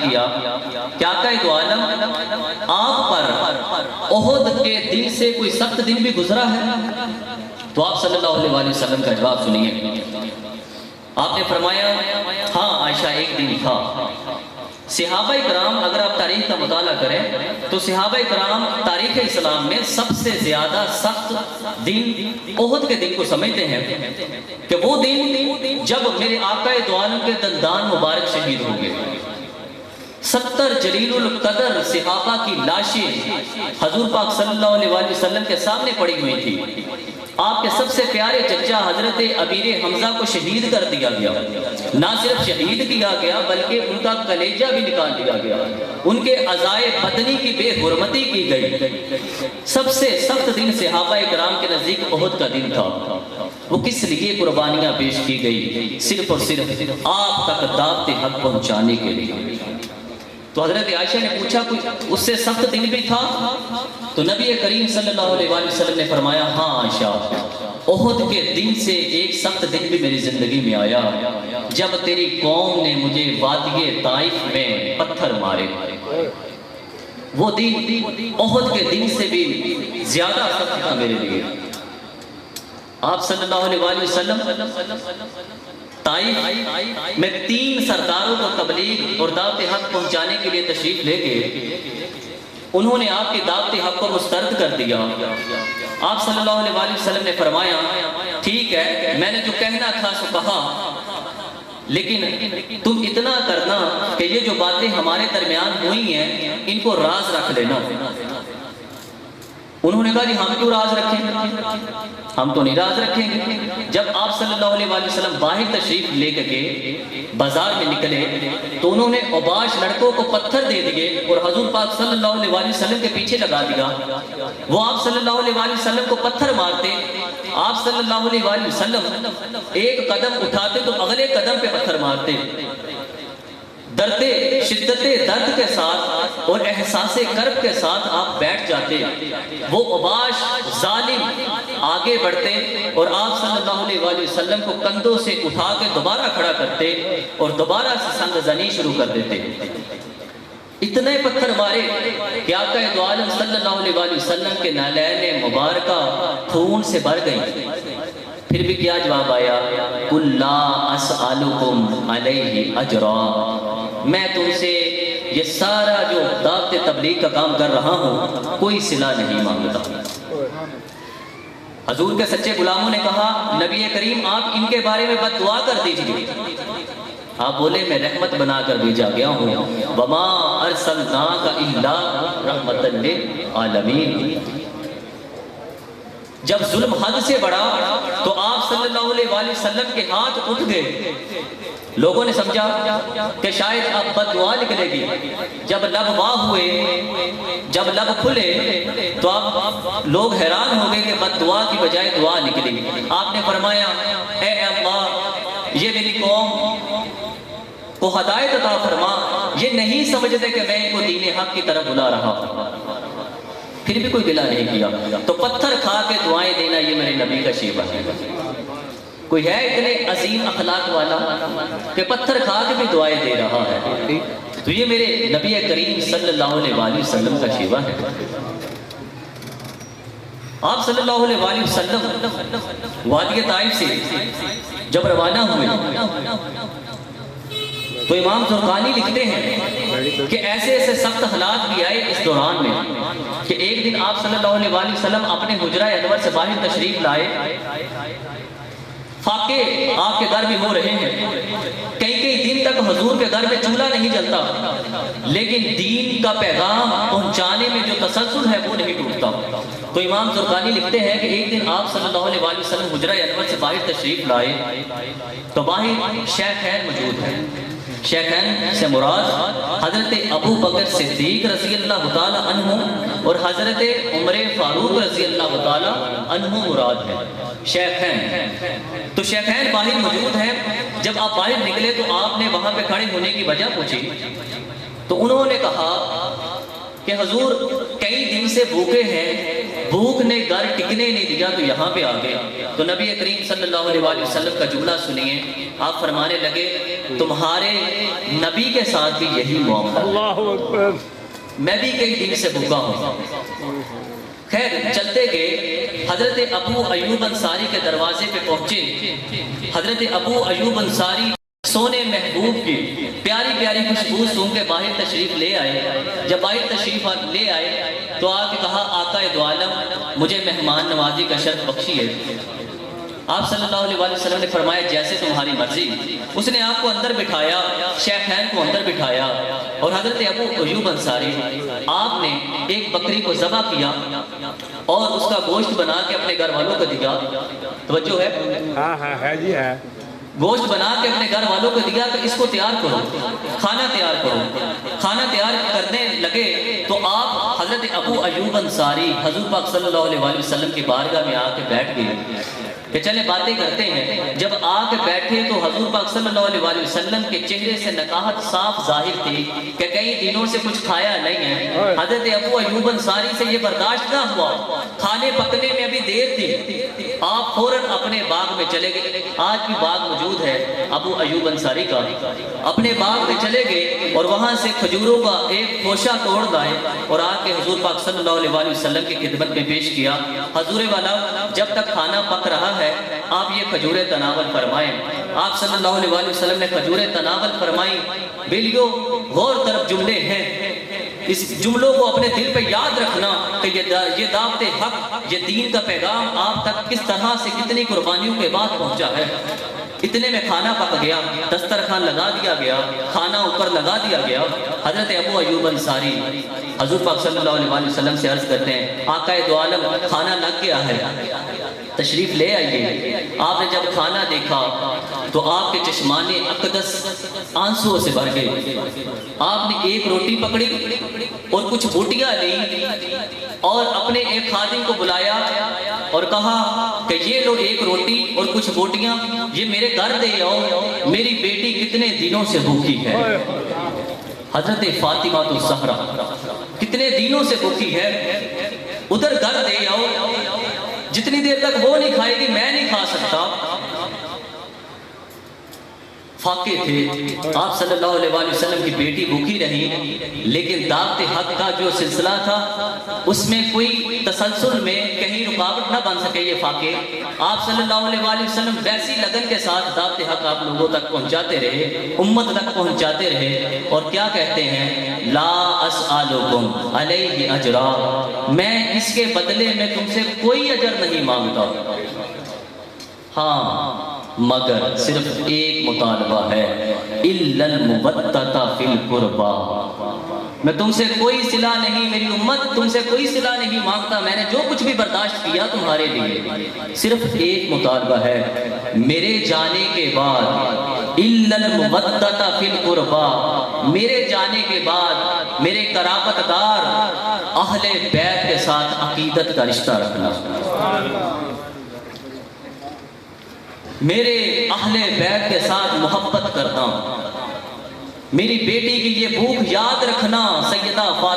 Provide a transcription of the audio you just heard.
کیا کہ آقا دو عالم آپ پر احد کے دن سے کوئی سخت دن بھی گزرا ہے؟ تو آپ صلی اللہ علیہ وسلم کا جواب سنیے. آپ نے فرمایا ہاں عائشہ ایک دن تھا. صحابہ کرام اگر آپ تاریخ کا مطالعہ کریں تو صحابہ کرام تاریخ اسلام میں سب سے زیادہ سخت دن احد کے دن کو سمجھتے ہیں کہ وہ دن جب میرے آقا دو عالم کے دندان مبارک شہید ہو گئے. 70 جلیل القدر صحابہ کی لاشیں حضور پاک صلی اللہ علیہ وسلم کے سامنے پڑی ہوئی تھی. آپ کے سب سے پیارے چچا حضرت امیر حمزہ کو شہید کر دیا گیا. نہ صرف شہید کیا گیا بلکہ ان کا کلیجہ بھی نکال دیا گیا. ان کے اعضائے بدنی کی بے حرمتی کی گئی. سب سے سخت دن صحابہ کرام کے نزدیک احد کا دن تھا. وہ کس لیے قربانیاں پیش کی گئی؟ صرف اور صرف آپ تک دعوت حق پہنچانے کے لیے. تو حضرت عائشہ نے پوچھا کوئی اس سے سخت دن بھی تھا؟ تو نبی کریم صلی اللہ علیہ وسلم نے فرمایا ہاں عائشہ، احد کے دن سے ایک سخت دن بھی میری زندگی میں آیا جب تیری قوم نے مجھے وادی طائف میں پتھر مارے. وہ دن احد کے دن سے بھی زیادہ سخت تھا میرے لیے. آپ صلی اللہ علیہ وسلم طائف میں 3 سرداروں کو تبلیغ اور دعوت حق پہنچانے کے لیے تشریف لے گئے. انہوں نے آپ کی دعوت حق کو مسترد کر دیا. آپ صلی اللہ علیہ وسلم نے فرمایا ٹھیک ہے میں نے جو کہنا تھا سو کہا، لیکن تم اتنا کرنا کہ یہ جو باتیں ہمارے درمیان ہوئی ہیں ان کو راز رکھ لینا. انہوں نے کہا جی ہم کیوں راز رکھیں؟ ہم تو نہیں راز رکھیں گے. جب آپ صلی اللہ علیہ وسلم باہر تشریف لے کے بازار میں نکلے تو انہوں نے اوباش لڑکوں کو پتھر دے دیے اور حضور پاک صلی اللہ علیہ وسلم کے پیچھے لگا دیا. وہ آپ صلی اللہ علیہ وسلم کو پتھر مارتے. آپ صلی اللہ علیہ وسلم ایک قدم اٹھاتے تو اگلے قدم پہ پتھر مارتے. ڈرتے شدت درد کے ساتھ اور احساس کرب کے ساتھ آپ بیٹھ جاتے. وہ اوباش ظالم آگے بڑھتے اور آپ صلی اللہ علیہ وسلم کو کندھوں سے اٹھا کے دوبارہ کھڑا کرتے اور دوبارہ سے سنگ زنی شروع کر دیتے. اتنے پتھر مارے کہ آقا دو عالم صلی اللہ علیہ وسلم کے نالین مبارکہ خون سے بھر گئی. پھر بھی کیا جواب آیا؟ قُلْ لَا أَسْأَلُكُمْ عَلَيْهِ أَجْرًا، میں تم سے یہ سارا جو دعوت تبلیغ کا کام کر رہا ہوں کوئی صلہ نہیں مانگتا. حضور کے سچے غلاموں نے کہا نبی کریم آپ ان کے بارے میں بد دعا کر دیجئے. آپ بولے میں رحمت بنا کر بھیجا گیا ہوں. وَمَا أَرْسَلْنَاكَ إِلَّا رَحْمَةً لِلْعَالَمِينَ. جب ظلم حد سے بڑھا تو آپ صلی اللہ علیہ وسلم کے ہاتھ اٹھ گئے. لوگوں نے سمجھا کہ شاید اب بد دعا نکلے گی. جب لب واہ ہوئے، جب لب کھلے تو اب لوگ حیران ہو گئے کہ بد دعا کی بجائے دعا نکلی. آپ نے فرمایا اے اللہ یہ میری قوم کو ہدایت عطا فرما، یہ نہیں سمجھتے کہ میں ان کو دین حق کی طرف بلا رہا ہوں. پھر بھی کوئی گلہ نہیں کیا. تو پتھر کھا کے دعائیں دینا یہ میرے نبی کا شیوہ ہے. کوئی ہے اتنے عظیم اخلاق والا کہ پتھر کھا کے بھی دعائیں دے رہا ہے؟ تو یہ میرے نبی کریم صلی اللہ علیہ وسلم کا شیوہ ہے. آپ صلی اللہ علیہ وسلم وادی طائف سے جب روانہ ہوئے تو امام زرقانی لکھتے ہیں کہ ایسے ایسے سخت حالات بھی آئے اس دوران میں کہ ایک دن آپ صلی اللہ علیہ وسلم اپنے حجرہ انور سے باہر تشریف لائے. فاقے آپ کے گھر میں ہو رہے ہیں. کئی دن تک حضور کے گھر میں چولہا نہیں جلتا، لیکن دین کا پیغام پہنچانے میں جو تسلسل ہے وہ نہیں ٹوٹتا. تو امام زرقانی لکھتے ہیں کہ ایک دن آپ صلی اللہ علیہ وسلم حجرہ انور سے باہر تشریف لائے تو باہر شیخین موجود ہیں. شیخین سے مراد حضرت ابو بکر صدیق رضی اللہ تعالی عنہ اور حضرت عمر فاروق رضی اللہ تعالی عنہ مراد ہے. شیخین تو شیخین باہر موجود ہیں. جب آپ باہر نکلے تو آپ نے وہاں پہ کھڑے ہونے کی وجہ پوچھی تو انہوں نے کہا کہ حضور کئی دن سے بھوکے ہیں، بھوک نے گھر ٹکنے نہیں دیا تو یہاں پہ آ گئے. تو نبی کریم صلی اللہ علیہ وآلہ وسلم کا جملہ سنیے. آپ فرمانے لگے تمہارے نبی کے ساتھ بھی یہی معاملہ ہے. اللہ اکبر. میں بھی کئی دن سے بھوکا ہوں. خیر چلتے گئے حضرت ابو ایوب انصاری کے دروازے پہ پہنچے. حضرت ابو ایوب انصاری سونے محبوب کی پیاری پیاری خوشبو سونگ کے باہر تشریف لے آئے. جب باہر تشریف لے آئے تو آ کے کہا آقا دو عالم مجھے مہمان نوازی کا شرف بخشی ہے. آپ صلی اللہ علیہ وآلہ وسلم نے فرمایا جیسے تمہاری مرضی. اس نے آپ کو اندر بٹھایا, شیخین کو اندر بٹھایا, اور حضرت ابو ایوب انصاری آپ نے ایک بکری کو ذبح کیا اور اس کا گوشت بنا کے اپنے گھر والوں کو دیا. توجہ ہے؟ ہاں ہاں ہے جی ہے. گوشت بنا کے اپنے گھر والوں کو دیا کہ اس کو تیار کرو, کھانا تیار کرو. کھانا تیار کرنے لگے تو آپ حضرت ابو ایوب انصاری حضور پاک صلی اللہ علیہ وآلہ وسلم کی بارگاہ میں آ کے بیٹھ گئے کہ چلے باتیں کرتے ہیں. جب آ کے بیٹھے تو حضور پاک صلی اللہ علیہ وآلہ وسلم کے چہرے سے نکاہت صاف ظاہر تھی کہ کئی دنوں سے کچھ کھایا نہیں ہے. حضرت ابو ایوب انصاری سے یہ برداشت نہ ہوا, کھانے پکنے میں ابھی دیر تھی. آپ فوراً اپنے باغ میں چلے گئے. آج بھی باغ موجود ہے ابو ایوب انصاری کا. اپنے باغ میں چلے گئے اور وہاں سے کھجوروں کا ایک خوشہ توڑ لائے اور آ کے حضور پاک صلی اللہ علیہ وآلہ وسلم کی خدمت میں پیش کیا. حضور والا جب تک کھانا پک رہا ہے آپ یہ کھجوریں تناول فرمائیں. آپ صلی اللہ علیہ وآلہ وسلم نے کھجوریں تناول فرمائیں. بیلیو غور طرف جملے ہیں, اس جملوں کو اپنے دل پہ یاد رکھنا کہ یہ دعوت حق, یہ دین کا پیغام آپ تک کس طرح سے کتنی قربانیوں کے بعد پہنچا ہے. اتنے میں کھانا پک گیا, دسترخوان لگا دیا گیا, کھانا اوپر لگا دیا گیا. حضرت ابو ایوب انصاری حضور پاک صلی اللہ علیہ وآلہ وسلم سے عرض کرتے ہیں آقا دو عالم کھانا لگ گیا ہے, تشریف لے آئیے. آپ نے جب کھانا دیکھا تو آپ کے چشمان اقدس آنسوں سے بھر گئے. آپ نے ایک روٹی پکڑی اور کچھ بوٹیاں لی اور اپنے ایک خادم کو بلایا اور کہا کہ یہ لو ایک روٹی اور کچھ بوٹیاں, یہ میرے گھر دے آؤ, میری بیٹی کتنے دنوں سے بھوکی ہے. حضرت فاطمہ الزہرا کتنے دنوں سے بھوکی ہے, ادھر گھر دے آؤ, جتنی دیر تک وہ نہیں کھائے گی میں نہیں کھا سکتا. فاقے تھے. آپ صلی اللہ علیہ وآلہ وسلم کی بیٹی بھوکی رہی, لیکن دعوت حق کا جو سلسلہ تھا اس میں کوئی تسلسل میں کہیں رکاوٹ نہ بن سکے. یہ فاقے آپ صلی اللہ علیہ وآلہ وسلم ویسی لگن کے ساتھ دعوت حق آپ لوگوں تک پہنچاتے رہے, امت تک پہنچاتے رہے. اور کیا کہتے ہیں, لا اسألکم علیہ اجرا, میں اس کے بدلے میں تم سے کوئی اجر نہیں مانگتا. ہاں مگر صرف ایک مطالبہ ہے, الا المودۃ فی القربى, میں تم سے کوئی صلہ نہیں, میری امت تم سے کوئی صلہ نہیں مانگتا. میں نے جو کچھ بھی برداشت کیا تمہارے لیے, صرف ایک مطالبہ ہے میرے جانے کے بعد, الا المودۃ فی القربى, میرے جانے کے بعد میرے قرابت دار اہل بیت کے ساتھ عقیدت کا رشتہ رکھنا. میرے اہل بیت کے ساتھ محبت کرنا, میری بیٹی کی یہ بھوک یاد رکھنا. سیدہ فاطمہ